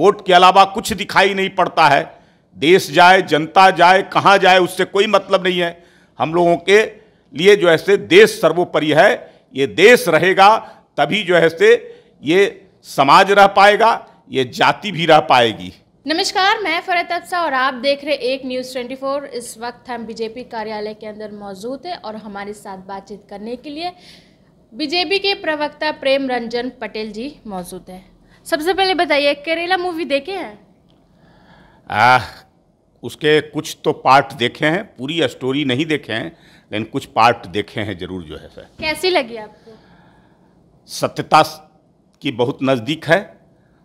Vote के अलावा कुछ दिखाई नहीं पड़ता है। देश जाए, जनता जाए, कहाँ जाए, उससे कोई मतलब नहीं है। हम लोगों के लिए जो है से देश सर्वोपरि है। ये देश रहेगा तभी जो है से ये समाज रह पाएगा, ये जाति भी रह पाएगी। नमस्कार, मैं फरहत अफसा और आप देख रहे एक न्यूज़ 24। इस वक्त हम बीजेपी कार्यालय के अंदर मौजूद हैं और हमारे साथ बातचीत करने के लिए बीजेपी के प्रवक्ता प्रेम रंजन पटेल जी मौजूद हैं। सबसे पहले बताइए, केरला मूवी देखे हैं? उसके कुछ तो पार्ट देखे हैं, पूरी स्टोरी नहीं देखे हैं, लेकिन कुछ पार्ट देखे हैं जरूर। जो है सर, कैसी लगी आपको? सत्यता की बहुत नज़दीक है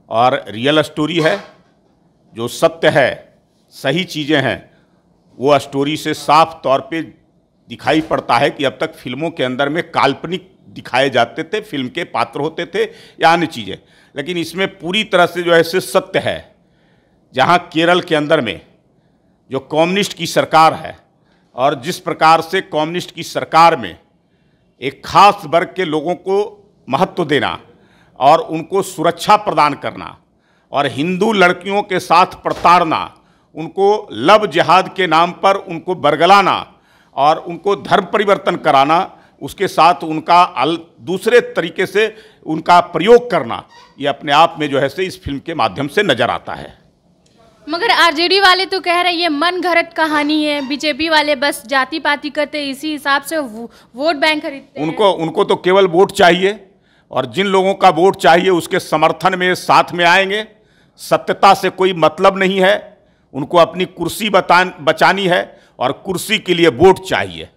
और रियल स्टोरी है। जो सत्य है, सही चीज़ें हैं, वो स्टोरी से साफ तौर पे दिखाई पड़ता है कि अब तक फिल्मों के अंदर में काल्पनिक दिखाए जाते थे, फिल्म के पात्र होते थे या अन्य चीज़ें, लेकिन इसमें पूरी तरह से जो है से सत्य है। जहाँ केरल के अंदर में जो कम्युनिस्ट की सरकार है और जिस प्रकार से कम्युनिस्ट की सरकार में एक खास वर्ग के लोगों को महत्व देना और उनको सुरक्षा प्रदान करना और हिंदू लड़कियों के साथ प्रताड़ना, उनको लव जिहाद के नाम पर उनको बरगलाना और उनको धर्म परिवर्तन कराना, उसके साथ उनका दूसरे तरीके से उनका प्रयोग करना, ये अपने आप में जो है से इस फिल्म के माध्यम से नजर आता है। मगर आरजेडी वाले तो कह रहे हैं ये मन घड़त कहानी है, बीजेपी वाले बस जाति पाति करते, इसी हिसाब से वोट बैंक खरीदते हैं। उनको तो केवल वोट चाहिए और जिन लोगों का वोट चाहिए उसके समर्थन में साथ में आएंगे। सत्यता से कोई मतलब नहीं है, उनको अपनी कुर्सी बचानी है और कुर्सी के लिए वोट चाहिए।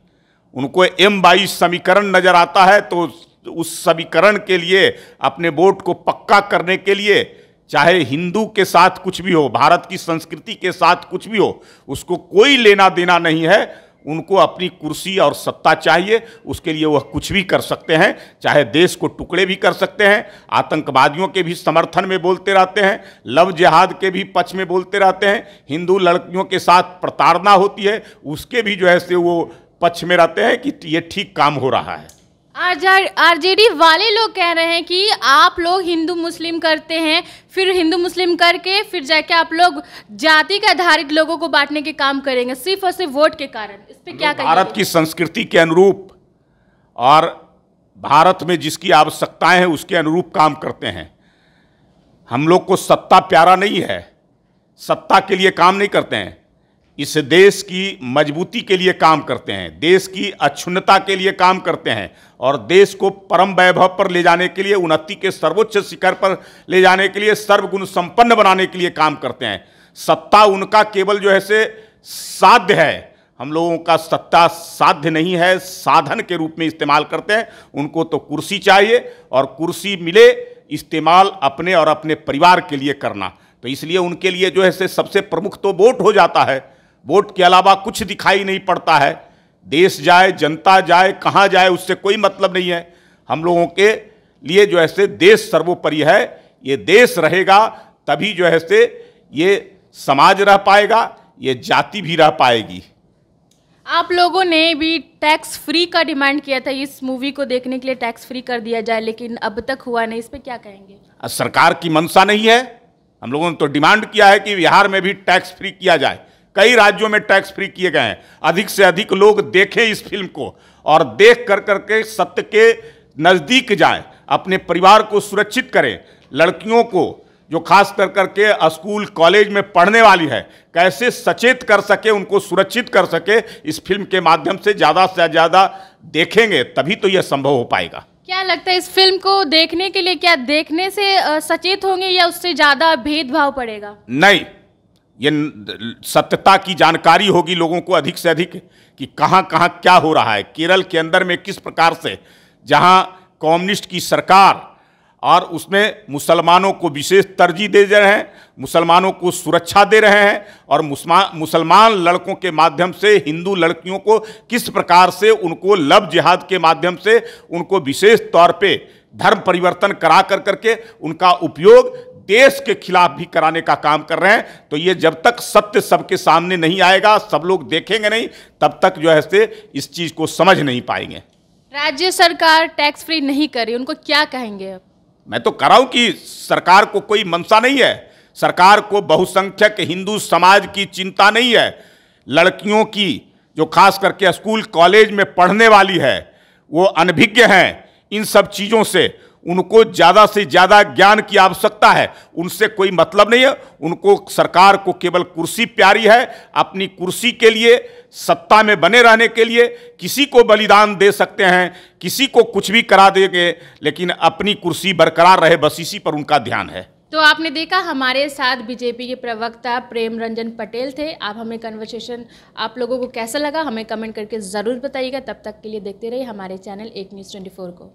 उनको M22 समीकरण नजर आता है तो उस समीकरण के लिए अपने वोट को पक्का करने के लिए, चाहे हिंदू के साथ कुछ भी हो, भारत की संस्कृति के साथ कुछ भी हो, उसको कोई लेना देना नहीं है। उनको अपनी कुर्सी और सत्ता चाहिए, उसके लिए वह कुछ भी कर सकते हैं, चाहे देश को टुकड़े भी कर सकते हैं, आतंकवादियों के भी समर्थन में बोलते रहते हैं, लव जिहाद के भी पक्ष में बोलते रहते हैं, हिंदू लड़कियों के साथ प्रताड़ना होती है उसके भी जो है से वो पक्ष में रहते हैं कि ये ठीक काम हो रहा है। आरजेडी वाले लोग कह रहे हैं कि आप लोग हिंदू मुस्लिम करते हैं, फिर हिंदू मुस्लिम करके फिर जाके आप लोग जाति के आधारित लोगों को बांटने के काम करेंगे सिर्फ और सिर्फ वोट के कारण। इस पे क्या कहेंगे? भारत की संस्कृति के अनुरूप और भारत में जिसकी आवश्यकताएं हैं उसके अनुरूप काम करते हैं। हम लोग को सत्ता प्यारा नहीं है, सत्ता के लिए काम नहीं करते हैं, इस देश की मजबूती के लिए काम करते हैं, देश की अक्षुण्णता के लिए काम करते हैं और देश को परम वैभव पर ले जाने के लिए, उन्नति के सर्वोच्च शिखर पर ले जाने के लिए, सर्वगुण संपन्न बनाने के लिए काम करते हैं। सत्ता उनका केवल जो है से साध्य है, हम लोगों का सत्ता साध्य नहीं है, साधन के रूप में इस्तेमाल करते हैं। उनको तो कुर्सी चाहिए और कुर्सी मिले इस्तेमाल अपने और अपने परिवार के लिए करना, तो इसलिए उनके लिए जो है से सबसे प्रमुख तो वोट हो जाता है। वोट के अलावा कुछ दिखाई नहीं पड़ता है। देश जाए, जनता जाए, कहाँ जाए, उससे कोई मतलब नहीं है। हम लोगों के लिए जो है से देश सर्वोपरि है। ये देश रहेगा तभी जो है से ये समाज रह पाएगा, ये जाति भी रह पाएगी। आप लोगों ने भी टैक्स फ्री का डिमांड किया था, इस मूवी को देखने के लिए टैक्स फ्री कर दिया जाए, लेकिन अब तक हुआ नहीं। इस पे क्या कहेंगे? सरकार की मंशा नहीं है। हम लोगों ने तो डिमांड किया है कि बिहार में भी टैक्स फ्री किया जाए। कई राज्यों में टैक्स फ्री किए गए हैं। अधिक से अधिक लोग देखें इस फिल्म को और देख कर करके सत्य के नज़दीक जाएं, अपने परिवार को सुरक्षित करें। लड़कियों को जो खास कर करके स्कूल कॉलेज में पढ़ने वाली है, कैसे सचेत कर सके, उनको सुरक्षित कर सके, इस फिल्म के माध्यम से ज़्यादा देखेंगे तभी तो यह संभव हो पाएगा। क्या लगता है इस फिल्म को देखने के लिए, क्या देखने से सचेत होंगे या उससे ज़्यादा भेदभाव पड़ेगा? नहीं, ये सत्यता की जानकारी होगी लोगों को अधिक से अधिक कि कहाँ कहाँ क्या हो रहा है, केरल के अंदर में किस प्रकार से, जहाँ कम्युनिस्ट की सरकार और उसमें मुसलमानों को विशेष तरजीह दे रहे हैं, मुसलमानों को सुरक्षा दे रहे हैं और मुसलमान लड़कों के माध्यम से हिंदू लड़कियों को किस प्रकार से उनको लव जिहाद के माध्यम से उनको विशेष तौर पे धर्म परिवर्तन करा कर करके उनका उपयोग देश के खिलाफ भी कराने का काम कर रहे हैं। तो ये जब तक सत्य सबके सामने नहीं आएगा, सब लोग देखेंगे नहीं, तब तक जो है से इस चीज़ को समझ नहीं पाएंगे। राज्य सरकार टैक्स फ्री नहीं कर रही, उनको क्या कहेंगे? मैं तो कह रहा हूं कि सरकार को कोई मंशा नहीं है, सरकार को बहुसंख्यक हिंदू समाज की चिंता नहीं है। लड़कियों की, जो खास करके स्कूल कॉलेज में पढ़ने वाली है, वो अनभिज्ञ हैं इन सब चीज़ों से। उनको ज़्यादा से ज़्यादा ज्ञान की आवश्यकता है, उनसे कोई मतलब नहीं है। उनको सरकार को केवल कुर्सी प्यारी है। अपनी कुर्सी के लिए, सत्ता में बने रहने के लिए किसी को बलिदान दे सकते हैं, किसी को कुछ भी करा देंगे, लेकिन अपनी कुर्सी बरकरार रहे, बस इसी पर उनका ध्यान है। तो आपने देखा, हमारे साथ बीजेपी के प्रवक्ता प्रेम रंजन पटेल थे। आप हमें कन्वर्सेशन आप लोगों को कैसा लगा हमें कमेंट करके ज़रूर बताइएगा। तब तक के लिए देखते रहिए हमारे चैनल एक न्यूज़ 24 को।